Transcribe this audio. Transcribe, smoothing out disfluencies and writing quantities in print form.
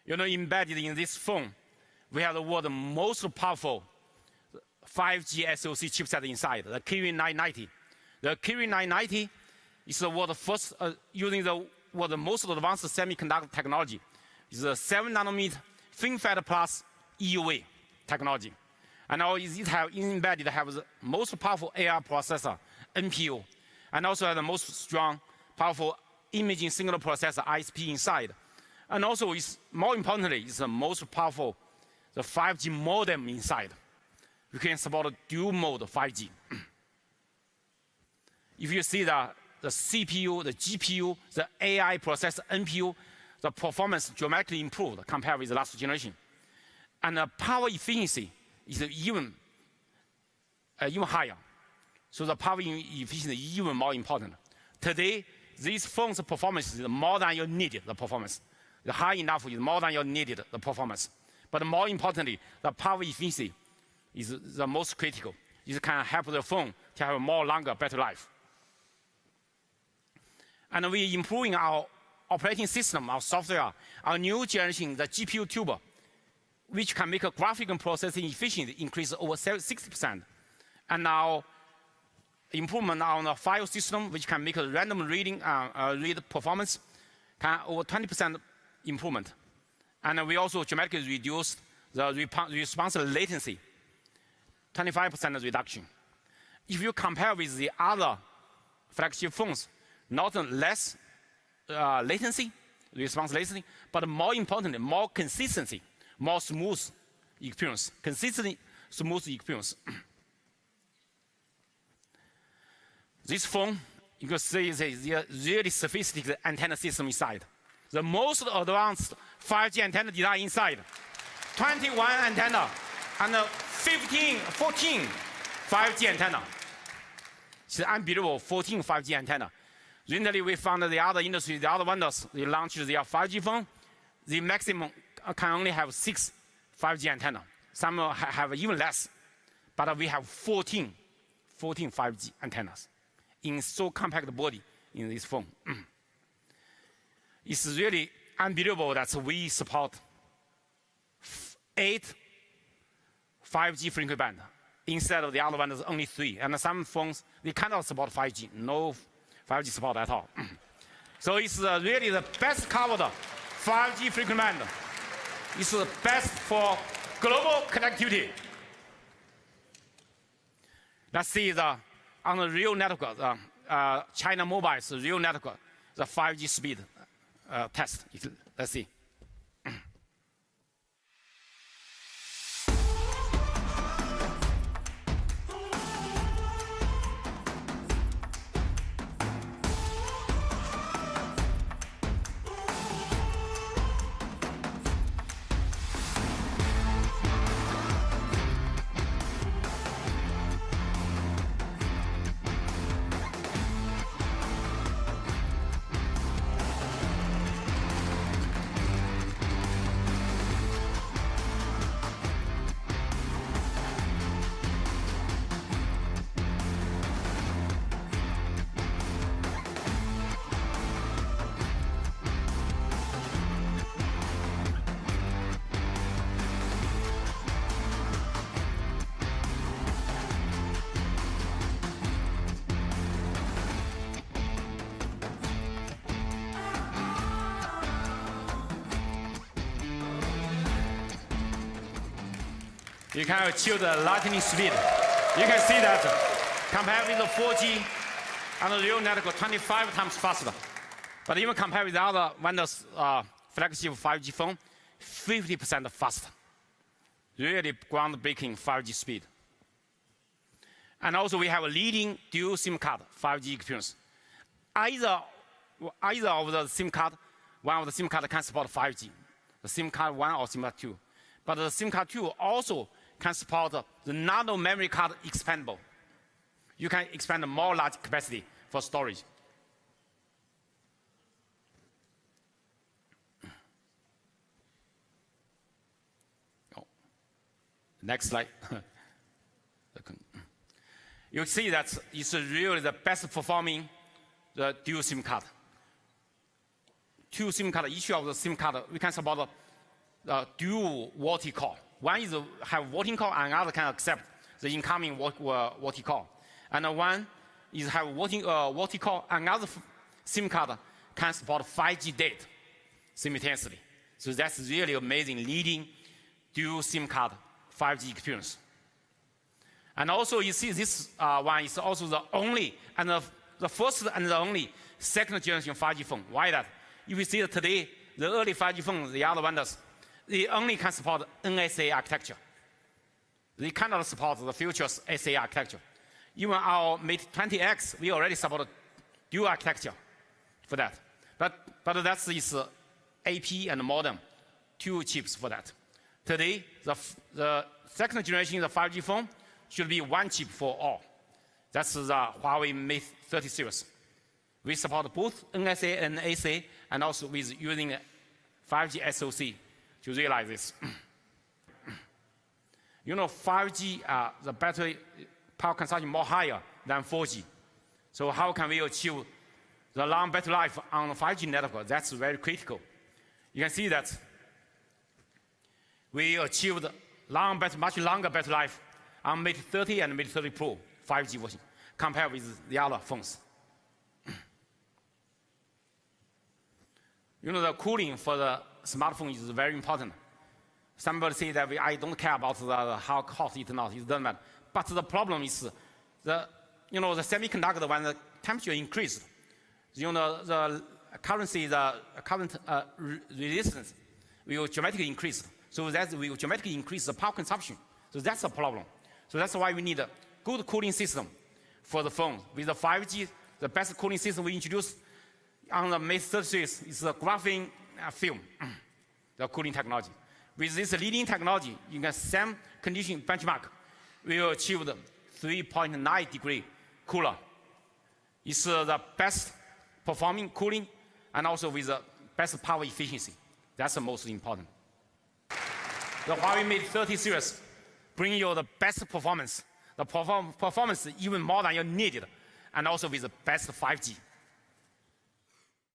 embedded in this phone, we have the world's most powerful 5G SoC chipset inside, the Kirin 990. The Kirin 990 is the world's first using the world's most advanced semiconductor technology. It's a 7-nanometer FinFET plus EUV technology. And now it have the most powerful AI processor, NPU, and also has the most strong, powerful imaging signal processor, ISP inside. And also, more importantly, it's the most powerful, the 5G modem inside. We can support dual mode 5G. If you see the CPU, the GPU, the AI processor, NPU, the performance dramatically improved compared with the last generation. And the power efficiency is even higher. So the power efficiency is even more important. Today, these phones' performance is more than you needed, the performance. The high enough is more than you needed, the performance. But more importantly, the power efficiency is the most critical. It can help the phone to have a more longer, better life. And we're improving our operating system, our software, our new generation, the GPU tuber, which can make a graphical processing efficiency increase over 60%. And now improvement on the file system, which can make a random read performance, can over 20% improvement. And we also dramatically reduced the response latency, 25% reduction. If you compare with the other flagship phones, not less latency, response latency, but more importantly, more consistency, more smooth experience, consistent, smooth experience. This phone, you can see, is a really sophisticated antenna system inside. The most advanced 5G antenna design inside. 21 antenna and 14 5G antenna. It's unbelievable, 14 5G antenna. Recently, we found that the other industry, the other vendors, they launched their 5G phone. The maximum can only have 6 5G antenna. Some have even less. But we have 14 5G antennas in so compact body in this phone. It's really unbelievable that we support 8 5G frequency band instead of the other ones only 3. And some phones, they cannot support 5G, no 5G support at all. So it's really the best covered 5G frequency band. It's the best for global connectivity. Let's see on the real network, China Mobile's real network, the 5G speed test. Let's see. You can achieve the lightning speed. You can see that compared with the 4G and the real network, 25 times faster. But even compared with the other vendors' flagship 5G phone, 50% faster. Really groundbreaking 5G speed. And also we have a leading dual SIM card 5G experience. Either of the SIM card, one of the SIM card can support 5G. The SIM card 1 or SIM card 2. But the SIM card 2 also can support the nano memory card expandable. You can expand more large capacity for storage. Oh. Next slide. You see that it's really the best performing the dual SIM card. 2 SIM card, each of the SIM card, we can support dual VoLTE core. One is have VoLTE core, and another can accept the incoming VoLTE core. And one is have VoLTE core, and another SIM card can support 5G data simultaneously. So that's really amazing, leading dual SIM card 5G experience. And also, you see this one is also the only, and the first and the only second generation 5G phone. Why that? If you see that today, the early 5G phones, the other vendors, they only can support NSA architecture. They cannot support the future SA architecture. Even our Mate 20X, we already support dual architecture for that. But that's this AP and modem, two chips for that. Today, the second generation of the 5G phone should be one chip for all. That's the Huawei Mate 30 series. We support both NSA and SA, and also with using 5G SoC to realize this. You know, 5G, the battery power consumption more higher than 4G. So how can we achieve the long battery life on the 5G network? That's very critical. You can see that we achieved much longer battery life on Mate 30 and Mate 30 Pro 5G version compared with the other phones. You know, the cooling for the smartphone is very important. Somebody say that I don't care about how hot it is not, it doesn't matter. But the problem is the semiconductor, when the temperature increases, the current resistance will dramatically increase. So that will dramatically increase the power consumption. So that's a problem. So that's why we need a good cooling system for the phone. With the 5G, the best cooling system we introduced on the Mate 30 series is the graphene film, the cooling technology. With this leading technology, in the same condition benchmark, we achieved 3.9 degree cooler. It's the best performing cooling, and also with the best power efficiency. That's the most important. The Huawei Mate 30 series bring you the best performance. The performance even more than you needed, and also with the best 5G.